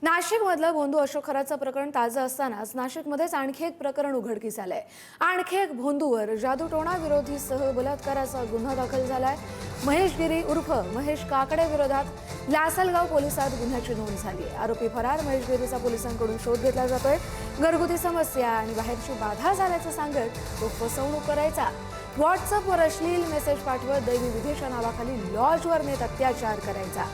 नाशिकमधलं भोंदू अशोक खराचं प्रकरण ताजं असतानाच नाशिकमध्येच आणखी एक प्रकरण उघडकीस आलंय। आणखी एक भोंदूवर जादूटोणा विरोधीसह बलात्काराचा गुन्हा दाखल झालाय। महेश गिरी उर्फ महेश काकडे विरोधात लासलगाव पोलिसात गुन्ह्याची नोंद झाली आहे। आरोपी फरार। महेश गिरीचा पोलिसांकडून शोध घेतला जातोय। घरगुती समस्या आणि बाहेरची बाधा झाल्याचं सांगत तो फसवणूक करायचा। व्हॉट्सअपवर अश्लील मेसेज पाठवत दैवी विधीच्या नावाखाली लॉजवर नेत अत्याचार करायचा।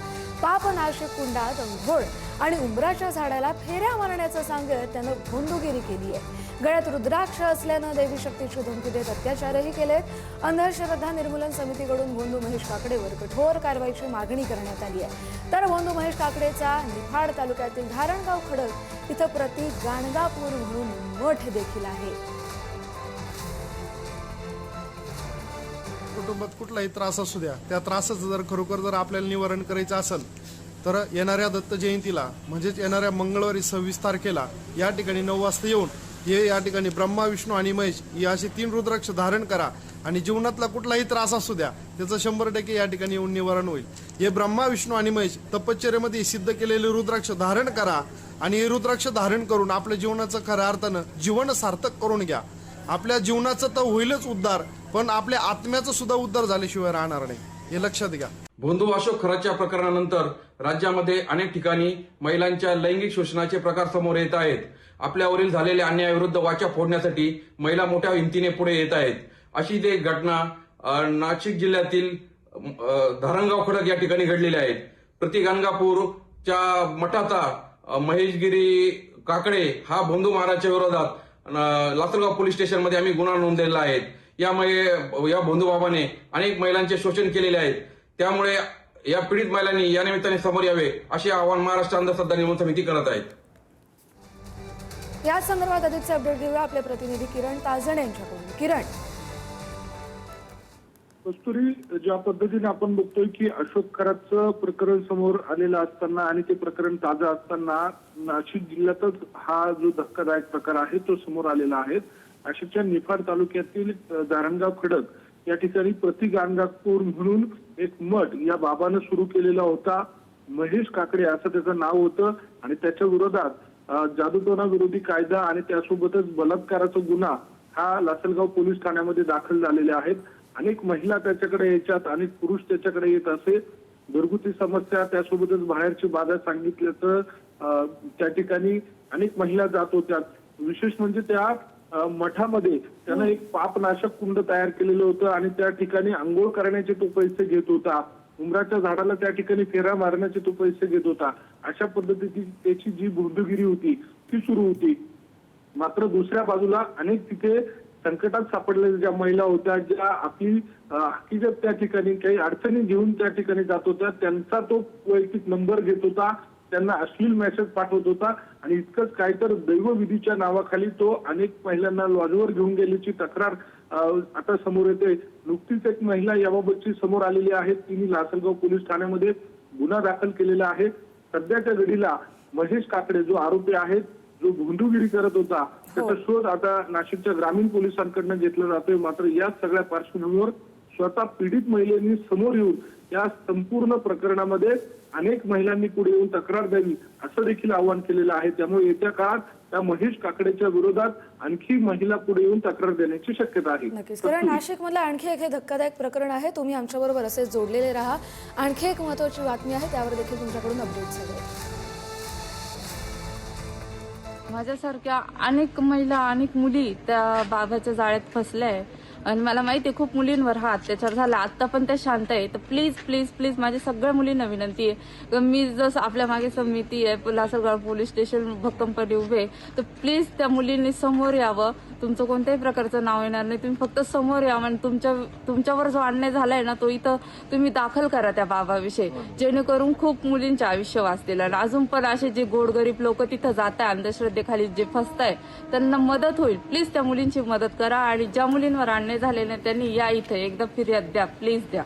पाप नाशिक कुंडात अंघोळ आणि उंबराच्या झाडाला फेऱ्या मारण्याचं सांगत त्यानं भोंदूगिरी केली आहे। गळ्यात रुद्राक्ष असल्यानं देवी शक्तीची धमकी देत अत्याचारही केलेत। अंधश्रद्धा निर्मूलन समितीकडून भोंदू महेश काकडेवर कठोर कारवाईची मागणी करण्यात आली आहे। तर भोंदू महेश काकडेचा निफाड तालुक्यातील धारणगाव खडक इथं प्रति गाणगापूर म्हणून मठ देखील आहे। कुटुंबात कुठलाही त्रास असू द्या, त्या त्रासाचं जर खरोखर जर आपल्याला निवारण करायचं असेल तर येणाऱ्या दत्त जयंतीला म्हणजेच येणाऱ्या मंगळवारी 26 तारखेला या ठिकाणी 9 वाजता येऊन हे या ठिकाणी ब्रह्मा विष्णू आणि महेश या असे 3 रुद्राक्ष धारण करा आणि जीवनातला कुठलाही त्रास असू द्या त्याचं 100% या ठिकाणी येऊन निवारण होईल। हे ब्रह्मा विष्णू आणि महेश तपश्चर्येमध्ये सिद्ध केलेले रुद्राक्ष धारण करा आणि हे रुद्राक्ष धारण करून आपल्या जीवनाचं खऱ्या अर्थानं जीवन सार्थक करून घ्या। आपल्या जीवनाचं तर होईलच उद्धार, पण आपल्या आत्म्याचा सुद्धा उद्धार झाल्याशिवाय राहणार नाही, हे लक्षात घ्या। भोंदू अशोक खराच्या प्रकरणानंतर राज्यामध्ये अनेक ठिकाणी महिलांच्या लैंगिक शोषणाचे प्रकार समोर येत आहेत। आपल्यावरील झालेल्या अन्यायाविरुद्ध वाचा फोडण्यासाठी महिला मोठ्या हिमतीने पुढे येत आहेत। अशीच एक घटना नाशिक जिल्ह्यातील धारणगाव खडक या ठिकाणी घडलेल्या आहेत। प्रति गाणगापूरच्या मठाचा महेशगिरी काकडे हा भोंदू महाराजच्या विरोधात लासलगाव पोलीस स्टेशनमध्ये आम्ही गुन्हा नोंदवलेला आहे। या भोंदू बाबाने अनेक महिलांचे शोषण केलेले आहेत। त्यामुळे या पीडित महिलांनी या निमित्ताने समोर यावे असे आवाहन महाराष्ट्र अंधश्रद्धा निर्मूलन समिती करत आहेत। या संदर्भात अधिकचे अपडेट घेऊया आपले प्रतिनिधी किरण ताजणे यांच्याकडून। किरण, कस्तुरी, ज्या पद्धतीने आपण बघतोय की अशोक खराचं प्रकरण समोर आलेलं असताना आणि ते प्रकरण ताजं असताना नाशिक जिल्ह्यातच हा जो धक्कादायक प्रकार आहे तो समोर आलेला आहे। नाशिकच्या निफाड तालुक्यातील धारणगाव खडक या ठिकाणी प्रति गाणगापूर म्हणून एक मठ या बाबानं सुरू केलेला होता। महेश काकडे असं त्याचं नाव होतं आणि त्याच्या विरोधात जादूटोणा विरोधी कायदा आणि त्यासोबतच बलात्काराचा गुन्हा हा लासलगाव पोलीस ठाण्यामध्ये दाखल झालेले आहेत। अनेक महिला त्याच्याकडे यायच्यात, अनेक पुरुष त्याच्याकडे येत असे। घरगुती समस्या त्यासोबतच बाहेरची बाधा सांगितल्याचं त्या ठिकाणी अनेक महिला जात होत्या। विशेष म्हणजे त्या मठामध्ये त्यानं एक पापनाशक कुंड तयार केलेलं होतं आणि त्या ठिकाणी आंघोळ करण्याचे तो पैसे घेत होता। उंबराच्या झाडाला त्या ठिकाणी फेऱ्या मारण्याचे तो पैसे घेत होता। अशा पद्धतीची त्याची जी भोंदूगिरी होती ती सुरू होती। मात्र दुसऱ्या बाजूला अनेक तिथे संकटात सापडलेल्या ज्या महिला होत्या, ज्या आपली हकीकत त्या ठिकाणी काही अडचणी घेऊन त्या ठिकाणी जात होत्या, त्यांचा तो वैयक्तिक नंबर घेत होता, त्यांना अश्लील मेसेज पाठवत होता आणि इतकंच काय तर दैवविधीच्या नावाखाली तो अनेक महिलांना लॉजवर घेऊन गेल्याची तक्रार आता समोर येते। नुकतीच एक महिला याबाबतची समोर आलेली आहे। तिने लासलगाव पोलीस ठाण्यामध्ये गुन्हा दाखल केलेला आहे। सध्याच्या घडीला महेश काकडे जो आरोपी आहे, जो भोंदूगिरी करत होता, त्याचा शोध आता नाशिकच्या ग्रामीण पोलिसांकडून घेतला जातोय। मात्र या सगळ्या पार्श्वभूमीवर स्वतः पीडित महिलांनी समोर येऊन या संपूर्ण प्रकरणामध्ये अनेक महिलांनी पुढे येऊन तक्रार द्यावी असं देखील आवाहन केलेलं आहे। त्यामुळे येत्या काळात त्या महेश काकडेच्या विरोधात आणखी महिला पुढे येऊन तक्रार देण्याची शक्यता आहे। नक्कीच, कारण नाशिकमधलं आणखी एक हे धक्कादायक प्रकरण आहे। तुम्ही आमच्याबरोबर असेच जोडलेले राहा। आणखी एक महत्त्वाची बातमी आहे, त्यावर देखील तुमच्याकडून अपडेट्स हवे। माझ्यासारख्या अनेक महिला, अनेक मुली त्या बाबाच्या जाळ्यात फसल्या आणि मला माहिती आहे खूप मुलींवर हा अत्याचार झाला। आता पण त्या शांत आहे, तर प्लीज प्लीज प्लीज माझ्या सगळ्या मुलींना विनंती आहे, मी जसं आपल्या मागे समिती आहे लासलगाव पोलीस स्टेशन भक्कमपणे उभे, तर प्लीज त्या मुलींनी समोर यावं। तुमचं कोणत्याही प्रकारचं नाव येणार नाही, तुम्ही फक्त समोर यावं आणि तुमच्यावर जो अन्याय झालाय ना तो इथं तुम्ही दाखल करा त्या बाबाविषयी, जेणेकरून खूप मुलींचे आयुष्य वाचतील। आणि अजून पण असे जे गोरगरीब लोक तिथं जात आहे अंधश्रद्धेखाली जे फसताय त्यांना मदत होईल। प्लीज त्या मुलींची मदत करा आणि ज्या मुलींवर अन्याय झालेले त्यांनी या इथे एकदा फिर्याद द्या, प्लीज द्या।